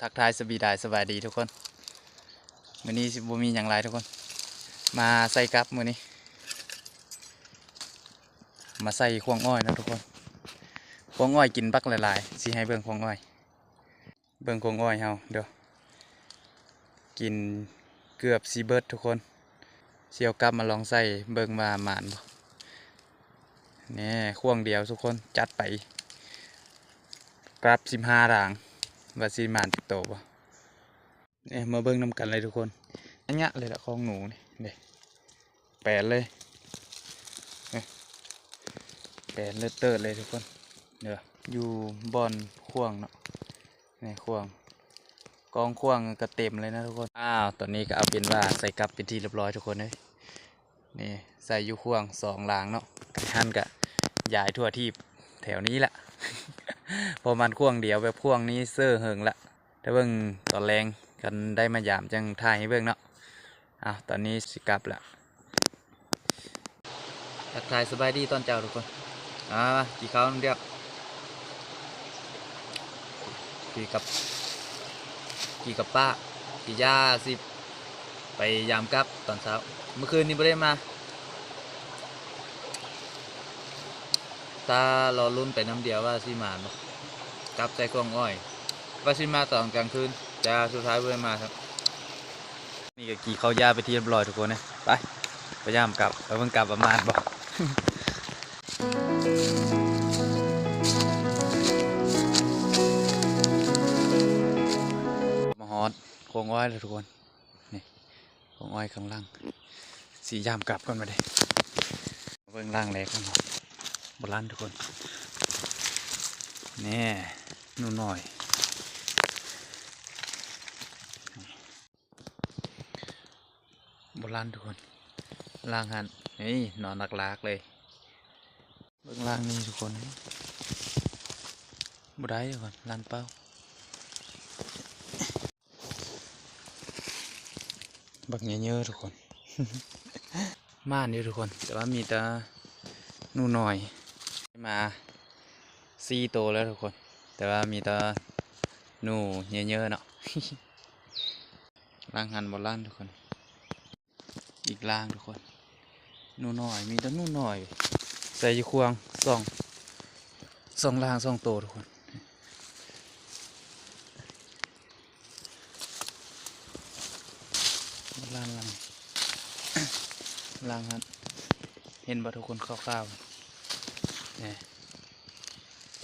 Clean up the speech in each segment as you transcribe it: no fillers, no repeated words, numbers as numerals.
ทักทายสบายดีทุกคนมื้อนี้บ่มีอย่างไรทุกคนมาใส่กับมื้อนี้มาใส่ควงอ้อยนะทุกคนควงอ้อยกินบักหลายๆสิให้เบิ่งควงอ้อยเบิ่งควงอ้อยเฮาเดี๋ยวกินเกือบสิเบิดทุกคนเสี่ยวกับมาลองใส่เบิ่งว่าหมานบ่นี่ควงเดียวทุกคนจัดไปกลับ15 หลางว่าสิหมานติดโตบ่มาเบิ่งนำกันเลยทุกคนอันเนี้ยเลยละของหนูนี่เด้แปดเลยแปดเลือดเติร์ดเลยทุกคนเดี๋ยวอยู่บอนข่วงเนาะนี่ข่วงกองข่วงก็เต็มเลยนะทุกคนตอนนี้ก็เอาเป็นว่าใส่กับเป็นที่เรียบร้อยทุกคนเลยนี่ใส่อยู่ข่วง2 หลางเนาะหั่นกะย้ายทั่วที่แถวนี้แหละ พอมันข่วงเดียวแบบข่วงนี้เสื้อเหิงละแต่เบิ่งตอนแรงกันได้มายามจังถ่ายให้เบิ่งเนาะตอนนี้สิกลับละทักทายสบายดีตอนเจ้าทุกคนกี่ข้าวน้ำเดียวกี่กับป้ากี่ย่าสิไปยามกับตอนเช้าเมื่อคืนนี้ไม่ได้มาตารอรุ่นไปน้ำเดียวว่าสิมาเนาะกับใจกล้องอ้อยว่าสิมาตอนกลางคืนจะสุดท้ายไม่ได้มาครับนี่ก็กี่ข้าวย่าไปที่เรียบร้อยทุกคนเนี่ยไปยามกับแล้วเพิ่งกลับประมาณบอกมาฮอดโค้งอ้อยเลยทุกคนนี่โค้งอ้อยข้างล่างสียามกลับกันมาเลยเบื้องล่างแหลกกันหมดโบราณทุกคนนี่นู่นหน่อยโบราณทุกคนล่างหันนี่นอนหลักๆเลยเบื้องล่างนี่ทุกคนบุได้ทุกคนลานเป้าบักเยอะๆทุกคน ม่านนี่ทุกคนแต่ว่ามีแต่นู่นหน่อยมา4 ตัวแล้วทุกคนแต่ว่ามีแต่นู่เยอะๆเนาะ ล่างหันบนล่างทุกคนอีกล่างทุกคนนู่นหน่อยมีแต่นู่นหน่อยใส่ยี่ควงสองล่าง2 ตัวทุกคนล่างล่างครับเห็นบ่ทุกคนคร่าวๆนี่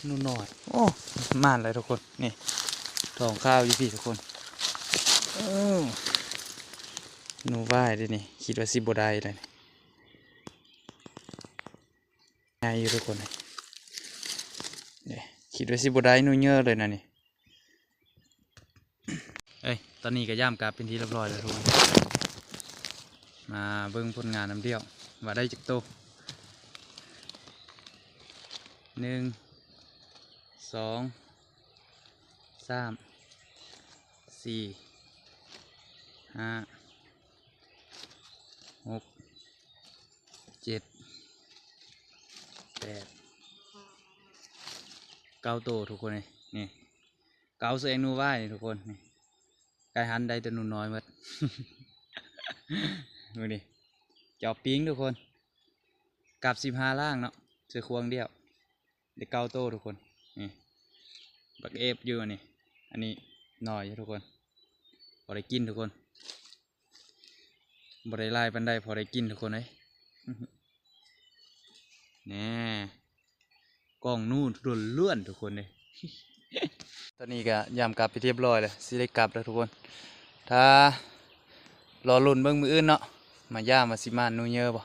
นู่นหน่อยโอ้ม่านเลยทุกคนนี่ท้องข้าวอยู่พี่ทุกคนหนูว่ายดินี่คิดว่าสิบได้เลยง่ายอยู่ทุกคนนี่คิดว่าสิบได้หนูเยอะเลยนะนี่ตอนนี้ก็ย่ามกลับเป็นที่เรียบร้อยแล้วทุกคนมาเบิ่งผลงานน้ำเดียวว่าได้จักโต1 2 3 4 5 6 7 8 9 โตทุกคนนี่เกาเสียงนูว่ายทุกคนนี่ไก่หันได้แต่นูน้อยหมด ดูดิจอบปิ้งทุกคนกับ15 ล่างเนาะเสือควงเดียวเด็ก9 โตทุกคนนี่บักเอฟอยู่นี่อันนี้หน่อยทุกคนพอได้กินทุกคนบได้ไล่ปันได้พอได้กินทุกคนเลย นี่กล้องนู่นเลื่อนทุกคนเลย ตอนนี้ก็ยามกลับไปเรียบร้อยเลยสิได้กลับแล้วทุกคนถ้ารอลุ้นเบิ่งมืออื่นเนาะมาย่ามาสิมานนูเยอะบ่